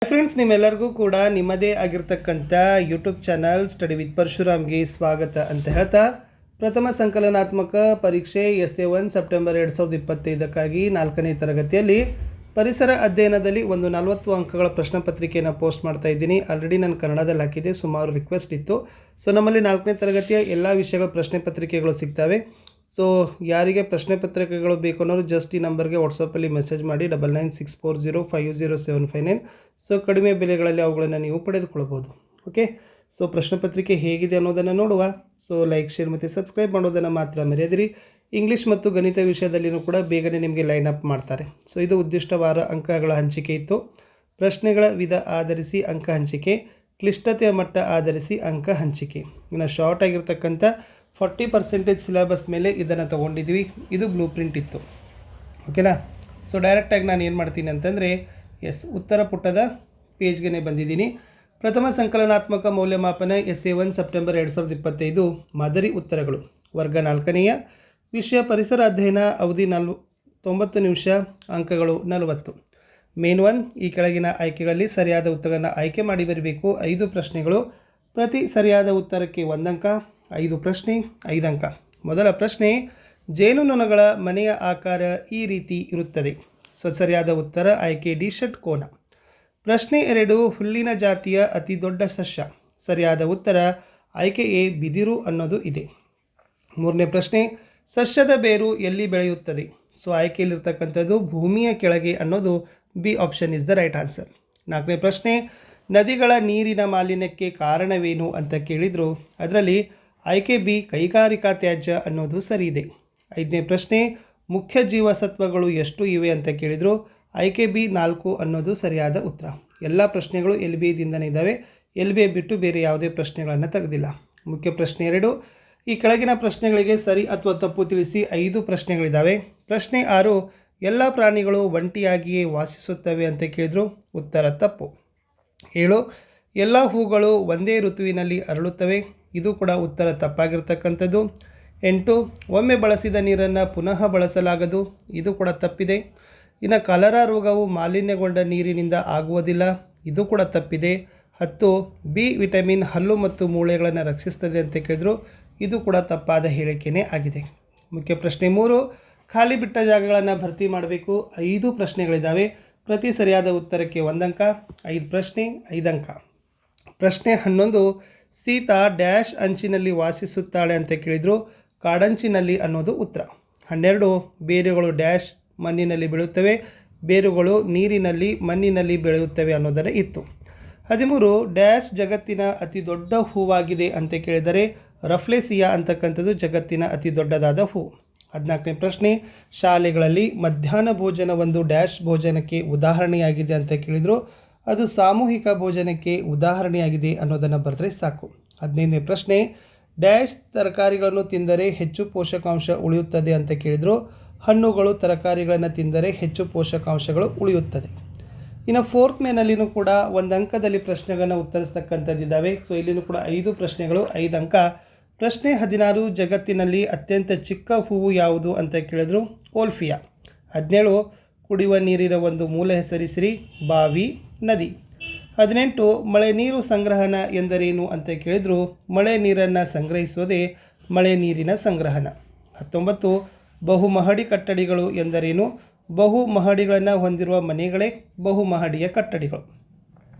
Friends, ನಿಮ್ಮೆಲ್ಲರಿಗೂ ಕೂಡ ನಿಮ್ಮದೇ ಆಗಿರ್ತಕ್ಕಂಥ ಯೂಟ್ಯೂಬ್ ಚಾನಲ್ ಸ್ಟಡಿ ವಿತ್ ಪರಶುರಾಮ್ಗೆ ಸ್ವಾಗತ ಅಂತ ಹೇಳ್ತಾ, ಪ್ರಥಮ ಸಂಕಲನಾತ್ಮಕ ಪರೀಕ್ಷೆ SA1 ಸೆಪ್ಟೆಂಬರ್ 2025ಕ್ಕಾಗಿ 4ನೇ ತರಗತಿಯಲ್ಲಿ ಪರಿಸರ ಅಧ್ಯಯನದಲ್ಲಿ ಒಂದು 40 ಅಂಕಗಳ ಪ್ರಶ್ನೆ ಪತ್ರಿಕೆಯನ್ನು ಪೋಸ್ಟ್ ಮಾಡ್ತಾ ಇದ್ದೀನಿ. ಆಲ್ರೆಡಿ ನಾನು ಕನ್ನಡದಲ್ಲಿ ಹಾಕಿದೆ, ಸುಮಾರು ರಿಕ್ವೆಸ್ಟ್ ಇತ್ತು. ಸೊ ನಮ್ಮಲ್ಲಿ 4ನೇ ತರಗತಿಯ ಎಲ್ಲ ವಿಷಯಗಳ ಪ್ರಶ್ನೆ ಪತ್ರಿಕೆಗಳು ಸಿಗ್ತವೆ. ಸೊ ಯಾರಿಗೆ ಪ್ರಶ್ನೆ ಪತ್ರಿಕೆಗಳು ಬೇಕು ಅನ್ನೋರು ಜಸ್ಟ್ ಈ ನಂಬರ್ಗೆ ವಾಟ್ಸಪ್ಪಲ್ಲಿ ಮೆಸೇಜ್ ಮಾಡಿ 9964050759. ಸೊ ಕಡಿಮೆ ಬೆಲೆಗಳಲ್ಲಿ ಅವುಗಳನ್ನು ನೀವು ಪಡೆದುಕೊಳ್ಬೋದು. ಓಕೆ, ಸೊ ಪ್ರಶ್ನೆ ಪತ್ರಿಕೆ ಹೇಗಿದೆ ಅನ್ನೋದನ್ನು ನೋಡುವ. ಸೊ ಲೈಕ್, ಶೇರ್ ಮತ್ತು ಸಬ್ಸ್ಕ್ರೈಬ್ ಮಾಡೋದನ್ನು ಮಾತ್ರ ಮರೆಯದಿರಿ. ಇಂಗ್ಲೀಷ್ ಮತ್ತು ಗಣಿತ ವಿಷಯದಲ್ಲಿಯೂ ಕೂಡ ಬೇಗನೆ ನಿಮಗೆ ಲೈನ್ ಅಪ್ ಮಾಡ್ತಾರೆ. ಸೊ ಇದು ಉದ್ದಿಷ್ಟವಾದ ಅಂಕಗಳ ಹಂಚಿಕೆ ಇತ್ತು. ಪ್ರಶ್ನೆಗಳ ವಿಧ ಆಧರಿಸಿ ಅಂಕ ಹಂಚಿಕೆ, ಕ್ಲಿಷ್ಟತೆಯ ಮಟ್ಟ ಆಧರಿಸಿ ಅಂಕ ಹಂಚಿಕೆ. ಇನ್ನು ಶಾರ್ಟ್ ಆಗಿರ್ತಕ್ಕಂಥ 40% ಸಿಲೆಬಸ್ ಮೇಲೆ ಇದನ್ನು ತೊಗೊಂಡಿದ್ವಿ. ಇದು ಬ್ಲೂ ಪ್ರಿಂಟ್ ಇತ್ತು. ಓಕೆನಾ. ಸೊ ಡೈರೆಕ್ಟಾಗಿ ನಾನು ಏನು ಮಾಡ್ತೀನಿ ಅಂತಂದರೆ, ಉತ್ತರ ಪುಟದ ಪೇಜ್ಗೆ ಬಂದಿದ್ದೀನಿ. ಪ್ರಥಮ ಸಂಕಲನಾತ್ಮಕ ಮೌಲ್ಯಮಾಪನ SA1 ಸೆಪ್ಟೆಂಬರ್ 2025 ಮಾದರಿ ಉತ್ತರಗಳು. ವರ್ಗ 4ನೇಯ, ವಿಷಯ ಪರಿಸರ ಅಧ್ಯಯನ, ಅವಧಿ 90 ನಿಮಿಷ, ಅಂಕಗಳು 40. ಮೇನ್ 1, ಈ ಕೆಳಗಿನ ಆಯ್ಕೆಗಳಲ್ಲಿ ಸರಿಯಾದ ಉತ್ತರಗಳನ್ನು ಆಯ್ಕೆ ಮಾಡಿ ಬರಬೇಕು. 5 ಪ್ರಶ್ನೆಗಳು, ಪ್ರತಿ ಸರಿಯಾದ ಉತ್ತರಕ್ಕೆ 1 ಅಂಕ, 5 ಪ್ರಶ್ನೆ 5 ಅಂಕ. ಮೊದಲ ಪ್ರಶ್ನೆ, ಜೇನುನೊಣಗಳ ಮನೆಯ ಆಕಾರ ಈ ರೀತಿ ಇರುತ್ತದೆ. ಸೊ ಸರಿಯಾದ ಉತ್ತರ ಆಯ್ಕೆ ಡಿ ಷಟ್ಕೋನ. ಪ್ರಶ್ನೆ 2, ಹುಲ್ಲಿನ ಜಾತಿಯ ಅತಿ ದೊಡ್ಡ ಸಸ್ಯ. ಸರಿಯಾದ ಉತ್ತರ ಆಯ್ಕೆ ಎ ಬಿದಿರು ಅನ್ನೋದು ಇದೆ. 3ನೇ ಪ್ರಶ್ನೆ, ಸಸ್ಯದ ಬೇರು ಎಲ್ಲಿ ಬೆಳೆಯುತ್ತದೆ. ಸೊ ಆಯ್ಕೆಯಲ್ಲಿರ್ತಕ್ಕಂಥದ್ದು ಭೂಮಿಯ ಕೆಳಗೆ ಅನ್ನೋದು B option is the right answer. 4ನೇ ಪ್ರಶ್ನೆ, ನದಿಗಳ ನೀರಿನ ಮಾಲಿನ್ಯಕ್ಕೆ ಕಾರಣವೇನು ಅಂತ ಕೇಳಿದರು. ಅದರಲ್ಲಿ ಆಯ್ಕೆ ಬಿ ಕೈಗಾರಿಕಾ ತ್ಯಾಜ್ಯ ಅನ್ನೋದು ಸರಿ ಇದೆ. 5ನೇ ಪ್ರಶ್ನೆ, ಮುಖ್ಯ ಜೀವಸತ್ವಗಳು ಎಷ್ಟು ಇವೆ ಅಂತ ಕೇಳಿದರು. ಆಯ್ಕೆ ಬಿ 4 ಅನ್ನೋದು ಸರಿಯಾದ ಉತ್ತರ. ಎಲ್ಲ ಪ್ರಶ್ನೆಗಳು LBದಿಂದನೇ ಇದ್ದಾವೆ. LB ಬಿಟ್ಟು ಬೇರೆ ಯಾವುದೇ ಪ್ರಶ್ನೆಗಳನ್ನು ತೆಗೆದಿಲ್ಲ. ಮುಖ್ಯ ಪ್ರಶ್ನೆ 2, ಈ ಕೆಳಗಿನ ಪ್ರಶ್ನೆಗಳಿಗೆ ಸರಿ ಅಥವಾ ತಪ್ಪು ತಿಳಿಸಿ. 5 ಪ್ರಶ್ನೆಗಳಿದ್ದಾವೆ. ಪ್ರಶ್ನೆ 6, ಎಲ್ಲ ಪ್ರಾಣಿಗಳು ಒಂಟಿಯಾಗಿಯೇ ವಾಸಿಸುತ್ತವೆ ಅಂತ ಕೇಳಿದರು. ಉತ್ತರ ತಪ್ಪು. 7, ಎಲ್ಲ ಹೂಗಳು ಒಂದೇ ಋತುವಿನಲ್ಲಿ ಅರಳುತ್ತವೆ. ಇದು ಕೂಡ ಉತ್ತರ ತಪ್ಪಾಗಿರ್ತಕ್ಕಂಥದ್ದು. 8, ಒಮ್ಮೆ ಬಳಸಿದ ನೀರನ್ನು ಪುನಃ ಬಳಸಲಾಗದು. ಇದು ಕೂಡ ತಪ್ಪಿದೆ. ಇನ್ನು ಕಲರಾ ರೋಗವು ಮಾಲಿನ್ಯಗೊಂಡ ನೀರಿನಿಂದ ಆಗುವುದಿಲ್ಲ. ಇದು ಕೂಡ ತಪ್ಪಿದೆ. 10, ಬಿ ವಿಟಮಿನ್ ಹಲ್ಲು ಮತ್ತು ಮೂಳೆಗಳನ್ನು ರಕ್ಷಿಸ್ತದೆ ಅಂತ ಕೇಳಿದ್ರು. ಇದು ಕೂಡ ತಪ್ಪಾದ ಹೇಳಿಕೆಯೇ ಆಗಿದೆ. ಮುಖ್ಯ ಪ್ರಶ್ನೆ 3, ಖಾಲಿ ಬಿಟ್ಟ ಜಾಗಗಳನ್ನು ಭರ್ತಿ ಮಾಡಬೇಕು. 5 ಪ್ರಶ್ನೆಗಳಿದ್ದಾವೆ. ಪ್ರತಿ ಸರಿಯಾದ ಉತ್ತರಕ್ಕೆ 1 ಅಂಕ, 5 ಪ್ರಶ್ನೆ 5 ಅಂಕ. ಪ್ರಶ್ನೆ 11, ಸೀತಾ ಡ್ಯಾಶ್ ಅಂಚಿನಲ್ಲಿ ವಾಸಿಸುತ್ತಾಳೆ ಅಂತ ಕೇಳಿದರು. ಕಾಡಂಚಿನಲ್ಲಿ ಅನ್ನೋದು ಉತ್ತರ. 12, ಬೇರುಗಳು ಡ್ಯಾಶ್ ಮಣ್ಣಿನಲ್ಲಿ ಬೆಳೆಯುತ್ತವೆ. ಬೇರುಗಳು ನೀರಿನಲ್ಲಿ ಮಣ್ಣಿನಲ್ಲಿ ಬೆಳೆಯುತ್ತವೆ ಅನ್ನೋದರ ಇತ್ತು. 13, ಡ್ಯಾಶ್ ಜಗತ್ತಿನ ಅತಿ ದೊಡ್ಡ ಹೂವಾಗಿದೆ ಅಂತ ಕೇಳಿದರೆ ರಫ್ಲೇಸಿಯಾ ಅಂತಕ್ಕಂಥದ್ದು ಜಗತ್ತಿನ ಅತಿ ದೊಡ್ಡದಾದ ಹೂ. 14ನೇ ಪ್ರಶ್ನೆ, ಶಾಲೆಗಳಲ್ಲಿ ಮಧ್ಯಾಹ್ನ ಭೋಜನ ಒಂದು ಡ್ಯಾಶ್ ಭೋಜನಕ್ಕೆ ಉದಾಹರಣೆಯಾಗಿದೆ ಅಂತ ಕೇಳಿದರು. ಅದು ಸಾಮೂಹಿಕ ಭೋಜನಕ್ಕೆ ಉದಾಹರಣೆಯಾಗಿದೆ ಅನ್ನೋದನ್ನು ಬರೆದ್ರೆ ಸಾಕು. 15ನೇ ಪ್ರಶ್ನೆ, ಡ್ಯಾಶ್ ತರಕಾರಿಗಳನ್ನು ತಿಂದರೆ ಹೆಚ್ಚು ಪೋಷಕಾಂಶ ಉಳಿಯುತ್ತದೆ ಅಂತ ಕೇಳಿದರು. ಹಣ್ಣುಗಳು ತರಕಾರಿಗಳನ್ನು ತಿಂದರೆ ಹೆಚ್ಚು ಪೋಷಕಾಂಶಗಳು ಉಳಿಯುತ್ತದೆ. ಇನ್ನು 4th ಮೇನಲ್ಲಿನೂ ಕೂಡ 1 ಅಂಕದಲ್ಲಿ ಪ್ರಶ್ನೆಗಳನ್ನು ಉತ್ತರಿಸ್ತಕ್ಕಂಥದ್ದಿದ್ದಾವೆ. ಸೊ ಇಲ್ಲಿನೂ ಕೂಡ 5 ಪ್ರಶ್ನೆಗಳು 5 ಅಂಕ. ಪ್ರಶ್ನೆ 16, ಜಗತ್ತಿನಲ್ಲಿ ಅತ್ಯಂತ ಚಿಕ್ಕ ಹೂವು ಯಾವುದು ಅಂತ ಕೇಳಿದ್ರು. ಓಲ್ಫಿಯಾ. 17, ಕುಡಿಯುವ ನೀರಿನ ಒಂದು ಮೂಲ ಹೆಸರಿಸಿರಿ. ಬಾವಿ, ನದಿ. 18, ಮಳೆ ನೀರು ಸಂಗ್ರಹಣ ಎಂದರೇನು ಅಂತ ಕೇಳಿದ್ರು. ಮಳೆ ನೀರನ್ನು ಸಂಗ್ರಹಿಸುವುದೇ ಮಳೆ ನೀರಿನ ಸಂಗ್ರಹಣ. 19, ಬಹುಮಹಡಿ ಕಟ್ಟಡಗಳು ಎಂದರೇನು. ಬಹು ಮಹಡಿಗಳನ್ನು ಹೊಂದಿರುವ ಮನೆಗಳೇ ಬಹುಮಹಡಿಯ ಕಟ್ಟಡಗಳು.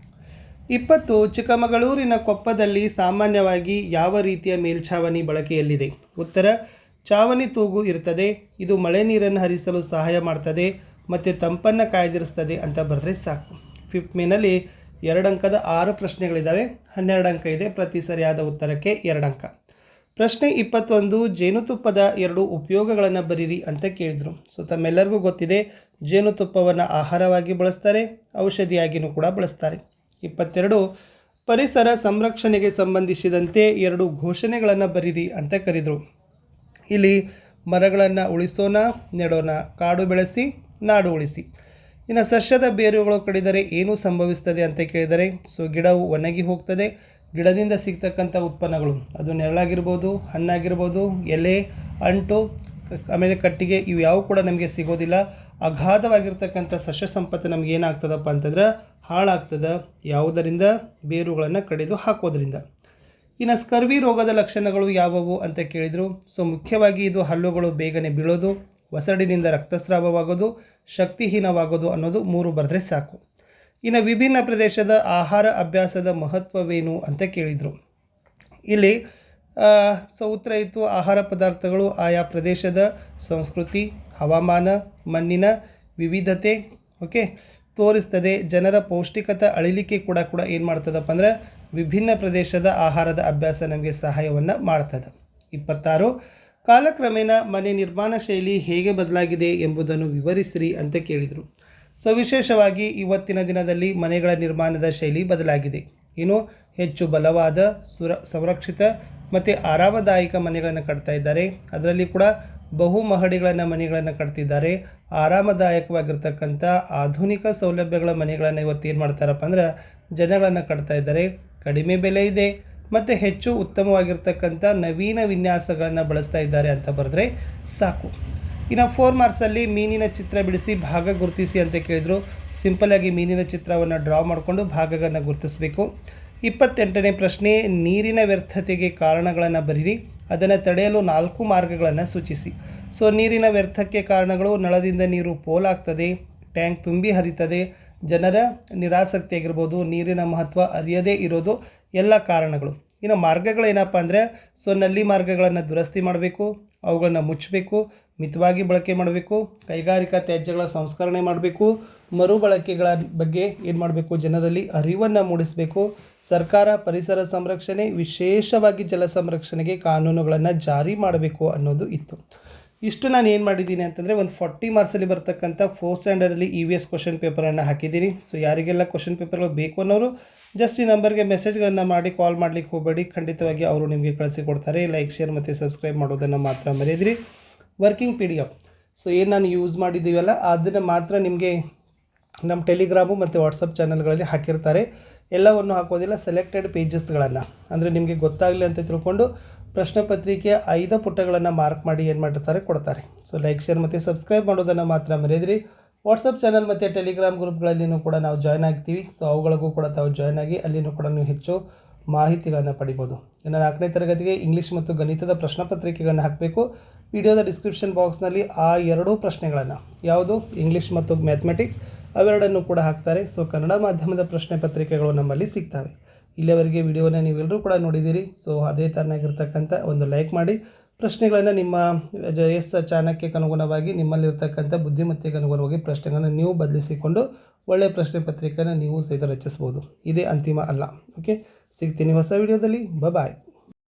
20, ಚಿಕ್ಕಮಗಳೂರಿನ ಕೊಪ್ಪದಲ್ಲಿ ಸಾಮಾನ್ಯವಾಗಿ ಯಾವ ರೀತಿಯ ಮೇಲ್ಛಾವಣಿ ಬಳಕೆಯಲ್ಲಿದೆ. ಉತ್ತರ, ಚಾವಣಿ ತೂಗು ಇರ್ತದೆ. ಇದು ಮಳೆ ನೀರನ್ನು ಹರಿಸಲು ಸಹಾಯ ಮಾಡ್ತದೆ ಮತ್ತು ತಂಪನ್ನು ಕಾಯ್ದಿರಿಸ್ತದೆ ಅಂತ ಬರೆದ್ರೆ ಸಾಕು. 5th ಮೇನಲ್ಲಿ 2 ಅಂಕದ 6 ಪ್ರಶ್ನೆಗಳಿದ್ದಾವೆ. 12 ಅಂಕ ಇದೆ. ಪ್ರತಿ ಸರಿಯಾದ ಉತ್ತರಕ್ಕೆ 2 ಅಂಕ. ಪ್ರಶ್ನೆ 21, ಜೇನುತುಪ್ಪದ 2 ಉಪಯೋಗಗಳನ್ನು ಬರೀರಿ ಅಂತ ಕೇಳಿದರು. ಸೊ ತಮ್ಮೆಲ್ಲರಿಗೂ ಗೊತ್ತಿದೆ, ಜೇನುತುಪ್ಪವನ್ನು ಆಹಾರವಾಗಿ ಬಳಸ್ತಾರೆ, ಔಷಧಿಯಾಗಿಯೂ ಕೂಡ ಬಳಸ್ತಾರೆ. 22, ಪರಿಸರ ಸಂರಕ್ಷಣೆಗೆ ಸಂಬಂಧಿಸಿದಂತೆ 2 ಘೋಷಣೆಗಳನ್ನು ಬರೀರಿ ಅಂತ ಕರೆದರು. ಇಲ್ಲಿ ಮರಗಳನ್ನು ಉಳಿಸೋಣ, ನೆಡೋಣ, ಕಾಡು ಬೆಳೆಸಿ, ನಾಡು ಉಳಿಸಿ. ಇನ್ನು ಸಸ್ಯದ ಬೇರುಗಳು ಕಡಿದರೆ ಏನು ಸಂಭವಿಸ್ತದೆ ಅಂತ ಕೇಳಿದರೆ, ಸೊ ಗಿಡವು ಒಣಗಿ ಹೋಗ್ತದೆ. ಗಿಡದಿಂದ ಸಿಗ್ತಕ್ಕಂಥ ಉತ್ಪನ್ನಗಳು, ಅದು ನೆರಳಾಗಿರ್ಬೋದು, ಹಣ್ಣಾಗಿರ್ಬೋದು, ಎಲೆ, ಅಂಟು, ಆಮೇಲೆ ಕಟ್ಟಿಗೆ, ಇವು ಯಾವ ಕೂಡ ನಮಗೆ ಸಿಗೋದಿಲ್ಲ. ಅಗಾಧವಾಗಿರ್ತಕ್ಕಂಥ ಸಸ್ಯ ಸಂಪತ್ತು ನಮ್ಗೆ ಏನಾಗ್ತದಪ್ಪ ಅಂತಂದ್ರೆ ಹಾಳಾಗ್ತದೆ ಯಾವುದರಿಂದ? ಬೇರುಗಳನ್ನು ಕಡಿದು ಹಾಕೋದ್ರಿಂದ. ಇನ್ನು ಸ್ಕರ್ವಿ ರೋಗದ ಲಕ್ಷಣಗಳು ಯಾವುವು ಅಂತ ಕೇಳಿದರು. ಸೊ ಮುಖ್ಯವಾಗಿ ಇದು ಹಲ್ಲುಗಳು ಬೇಗನೆ ಬೀಳೋದು, ಒಸಡಿನಿಂದ ರಕ್ತಸ್ರಾವವಾಗೋದು, ಶಕ್ತಿಹೀನವಾಗೋದು ಅನ್ನೋದು 3 ಬರೆದ್ರೆ ಸಾಕು. ಇನ್ನು ವಿಭಿನ್ನ ಪ್ರದೇಶದ ಆಹಾರ ಅಭ್ಯಾಸದ ಮಹತ್ವವೇನು ಅಂತ ಕೇಳಿದರು. ಇಲ್ಲಿ ಉತ್ತರ ಇತ್ತು ಆಹಾರ ಪದಾರ್ಥಗಳು ಆಯಾ ಪ್ರದೇಶದ ಸಂಸ್ಕೃತಿ, ಹವಾಮಾನ, ಮಣ್ಣಿನ ವಿವಿಧತೆ ತೋರಿಸ್ತದೆ. ಜನರ ಪೌಷ್ಟಿಕತೆ ಅಳಿಲಿಕ್ಕೆ ಕೂಡ ಏನು ಮಾಡ್ತದಪ್ಪ ಅಂದರೆ ವಿಭಿನ್ನ ಪ್ರದೇಶದ ಆಹಾರದ ಅಭ್ಯಾಸ ನಮಗೆ ಸಹಾಯವನ್ನು ಮಾಡ್ತದೆ. 26 ಕಾಲಕ್ರಮೇಣ ಮನೆ ನಿರ್ಮಾಣ ಶೈಲಿ ಹೇಗೆ ಬದಲಾಗಿದೆ ಎಂಬುದನ್ನು ವಿವರಿಸಿರಿ ಅಂತ ಕೇಳಿದರು. ಸೊ ವಿಶೇಷವಾಗಿ ಇವತ್ತಿನ ದಿನದಲ್ಲಿ ಮನೆಗಳ ನಿರ್ಮಾಣದ ಶೈಲಿ ಬದಲಾಗಿದೆ. ಹೆಚ್ಚು ಬಲವಾದ, ಸಂರಕ್ಷಿತ ಮತ್ತು ಆರಾಮದಾಯಕ ಮನೆಗಳನ್ನು ಕಟ್ತಾ ಇದ್ದಾರೆ. ಅದರಲ್ಲಿ ಕೂಡ ಬಹು ಮಹಡಿಗಳನ್ನು ಮನೆಗಳನ್ನು ಕಟ್ತಿದ್ದಾರೆ. ಆರಾಮದಾಯಕವಾಗಿರ್ತಕ್ಕಂಥ ಆಧುನಿಕ ಸೌಲಭ್ಯಗಳ ಮನೆಗಳನ್ನು ಇವತ್ತೇನು ಮಾಡ್ತಾರಪ್ಪ ಅಂದ್ರೆ ಜನಗಳನ್ನು ಕಟ್ತಾ ಇದ್ದಾರೆ. ಕಡಿಮೆ ಬೆಲೆ ಇದೆ ಮತ್ತು ಹೆಚ್ಚು ಉತ್ತಮವಾಗಿರ್ತಕ್ಕಂಥ ನವೀನ ವಿನ್ಯಾಸಗಳನ್ನು ಬಳಸ್ತಾ ಇದ್ದಾರೆ ಅಂತ ಬರೆದ್ರೆ ಸಾಕು. ಇನ್ನು 4 ಮಾರ್ಕ್ಸಲ್ಲಿ ಮೀನಿನ ಚಿತ್ರ ಬಿಡಿಸಿ ಭಾಗ ಗುರುತಿಸಿ ಅಂತ ಕೇಳಿದರು. ಸಿಂಪಲ್ಲಾಗಿ ಮೀನಿನ ಚಿತ್ರವನ್ನು ಡ್ರಾ ಮಾಡಿಕೊಂಡು ಭಾಗಗಳನ್ನು ಗುರುತಿಸಬೇಕು. 28ನೇ ಪ್ರಶ್ನೆ ನೀರಿನ ವ್ಯರ್ಥತೆಗೆ ಕಾರಣಗಳನ್ನು ಬರೀರಿ. ಅದನ್ನು ತಡೆಯಲು 4 ಮಾರ್ಗಗಳನ್ನು ಸೂಚಿಸಿ. ಸೊ ನೀರಿನ ವ್ಯರ್ಥಕ್ಕೆ ಕಾರಣಗಳು: ನಳದಿಂದ ನೀರು ಪೋಲಾಗ್ತದೆ, ಟ್ಯಾಂಕ್ ತುಂಬಿ ಹರಿತದೆ, ಜನರ ನಿರಾಸಕ್ತಿ ಆಗಿರ್ಬೋದು, ನೀರಿನ ಮಹತ್ವ ಅರಿಯದೇ ಇರೋದು ಎಲ್ಲ ಕಾರಣಗಳು. ಇನ್ನು ಮಾರ್ಗಗಳೇನಪ್ಪ ಅಂದರೆ ನಲ್ಲಿ ಮಾರ್ಗಗಳನ್ನು ದುರಸ್ತಿ ಮಾಡಬೇಕು, ಅವುಗಳನ್ನು ಮುಚ್ಚಬೇಕು, ಮಿತವಾಗಿ ಬಳಕೆ ಮಾಡಬೇಕು, ಕೈಗಾರಿಕಾ ತ್ಯಾಜ್ಯಗಳ ಸಂಸ್ಕರಣೆ ಮಾಡಬೇಕು, ಮರುಬಳಕೆಗಳ ಬಗ್ಗೆ ಏನು ಮಾಡಬೇಕು ಜನರಲ್ಲಿ ಅರಿವನ್ನು ಮೂಡಿಸಬೇಕು, ಸರ್ಕಾರ ಪರಿಸರ ಸಂರಕ್ಷಣೆ ವಿಶೇಷವಾಗಿ ಜಲ ಸಂರಕ್ಷಣೆಗೆ ಕಾನೂನುಗಳನ್ನು ಜಾರಿ ಮಾಡಬೇಕು ಅನ್ನೋದು ಇತ್ತು. ಇಷ್ಟು ನಾನು ಏನು ಮಾಡಿದ್ದೀನಿ ಅಂತಂದರೆ ಒಂದು 40 ಮಾರ್ಕ್ಸಲ್ಲಿ ಬರ್ತಕ್ಕಂಥ 4th ಸ್ಟ್ಯಾಂಡರ್ಡಲ್ಲಿ EVS ಕ್ವಶನ್ ಪೇಪರನ್ನು ಹಾಕಿದ್ದೀನಿ. ಸೊ ಯಾರಿಗೆಲ್ಲ ಕ್ವಶನ್ ಪೇಪರ್ಗಳು ಬೇಕು ಅನ್ನೋರು ಜಸ್ಟ್ ಈ ನಂಬರ್ಗೆ ಮೆಸೇಜ್ಗಳನ್ನು ಮಾಡಿ ಕಾಲ್ ಮಾಡಲಿಕ್ಕೆ ಹೋಗಬೇಡಿ. ಖಂಡಿತವಾಗಿ ಅವರು ನಿಮಗೆ ಕಳಿಸಿಕೊಡ್ತಾರೆ. ಲೈಕ್, ಶೇರ್ ಮತ್ತು ಸಬ್ಸ್ಕ್ರೈಬ್ ಮಾಡೋದನ್ನು ಮಾತ್ರ ಮರೆಯದಿರಿ. ವರ್ಕಿಂಗ್ PDF ಸೊ ಏನು ನಾನು ಯೂಸ್ ಮಾಡಿದ್ದೀವಲ್ಲ ಅದನ್ನು ಮಾತ್ರ ನಿಮಗೆ ನಮ್ಮ ಟೆಲಿಗ್ರಾಮು ಮತ್ತು ವಾಟ್ಸಪ್ ಚಾನಲ್ಗಳಲ್ಲಿ ಹಾಕಿರ್ತಾರೆ. ಎಲ್ಲವನ್ನು ಹಾಕೋದಿಲ್ಲ, ಸೆಲೆಕ್ಟೆಡ್ ಪೇಜಸ್ಗಳನ್ನು ಅಂದರೆ ನಿಮಗೆ ಗೊತ್ತಾಗಲಿ ಅಂತ ತಿಳ್ಕೊಂಡು ಪ್ರಶ್ನೆ ಪತ್ರಿಕೆಯ 5 ಪುಟಗಳನ್ನು ಮಾರ್ಕ್ ಮಾಡಿ ಏನು ಮಾಡಿರ್ತಾರೆ ಕೊಡ್ತಾರೆ. ಸೊ ಲೈಕ್, ಶೇರ್ ಮತ್ತು ಸಬ್ಸ್ಕ್ರೈಬ್ ಮಾಡೋದನ್ನು ಮಾತ್ರ ಮರೆಯದಿರಿ. ವಾಟ್ಸಪ್ ಚಾನಲ್ ಮತ್ತು ಟೆಲಿಗ್ರಾಮ್ ಗ್ರೂಪ್ಗಳಲ್ಲಿನೂ ಕೂಡ ನಾವು ಜಾಯ್ನ್ ಆಗ್ತೀವಿ. ಸೊ ಅವುಗಳಿಗೂ ಕೂಡ ತಾವು ಜಾಯ್ನ್ ಆಗಿ ಅಲ್ಲಿನೂ ಕೂಡ ನೀವು ಹೆಚ್ಚು ಮಾಹಿತಿಗಳನ್ನು ಪಡಿಬೋದು. ಇನ್ನು 4ನೇ ತರಗತಿಗೆ ಇಂಗ್ಲೀಷ್ ಮತ್ತು ಗಣಿತದ ಪ್ರಶ್ನೆ ಪತ್ರಿಕೆಗಳನ್ನು ಹಾಕಬೇಕು. ವಿಡಿಯೋದ ಡಿಸ್ಕ್ರಿಪ್ಷನ್ ಬಾಕ್ಸ್ನಲ್ಲಿ ಆ 2 ಪ್ರಶ್ನೆಗಳನ್ನು ಯಾವುದು ಇಂಗ್ಲೀಷ್ ಮತ್ತು ಮ್ಯಾಥಮೆಟಿಕ್ಸ್ ಅವೆರಡನ್ನು ಕೂಡ ಹಾಕ್ತಾರೆ. ಸೊ ಕನ್ನಡ ಮಾಧ್ಯಮದ ಪ್ರಶ್ನೆ ಪತ್ರಿಕೆಗಳು ನಮ್ಮಲ್ಲಿ ಸಿಗ್ತವೆ. ಇಲ್ಲಿವರೆಗೆ ವಿಡಿಯೋನ ನೀವೆಲ್ಲರೂ ಕೂಡ ನೋಡಿದ್ದೀರಿ. ಸೊ ಅದೇ ಥರನಾಗಿರ್ತಕ್ಕಂಥ ಒಂದು ಲೈಕ್ ಮಾಡಿ, ಪ್ರಶ್ನೆಗಳನ್ನು ನಿಮ್ಮ ಚಾಣಕ್ಯಕ್ಕೆ ಅನುಗುಣವಾಗಿ ನಿಮ್ಮಲ್ಲಿರ್ತಕ್ಕಂಥ ಬುದ್ಧಿಮತ್ತೆಗೆ ಅನುಗುಣವಾಗಿ ಪ್ರಶ್ನೆಗಳನ್ನು ನೀವು ಬದಲಿಸಿಕೊಂಡು ಒಳ್ಳೆಯ ಪ್ರಶ್ನೆ ಪತ್ರಿಕೆಯನ್ನು ನೀವು ಸಹಿತ ರಚಿಸ್ಬೋದು. ಇದೇ ಅಂತಿಮ ಅಲ್ಲ. ಸಿಗ್ತೀನಿ ಹೊಸ ವಿಡಿಯೋದಲ್ಲಿ. ಬಾಯ್.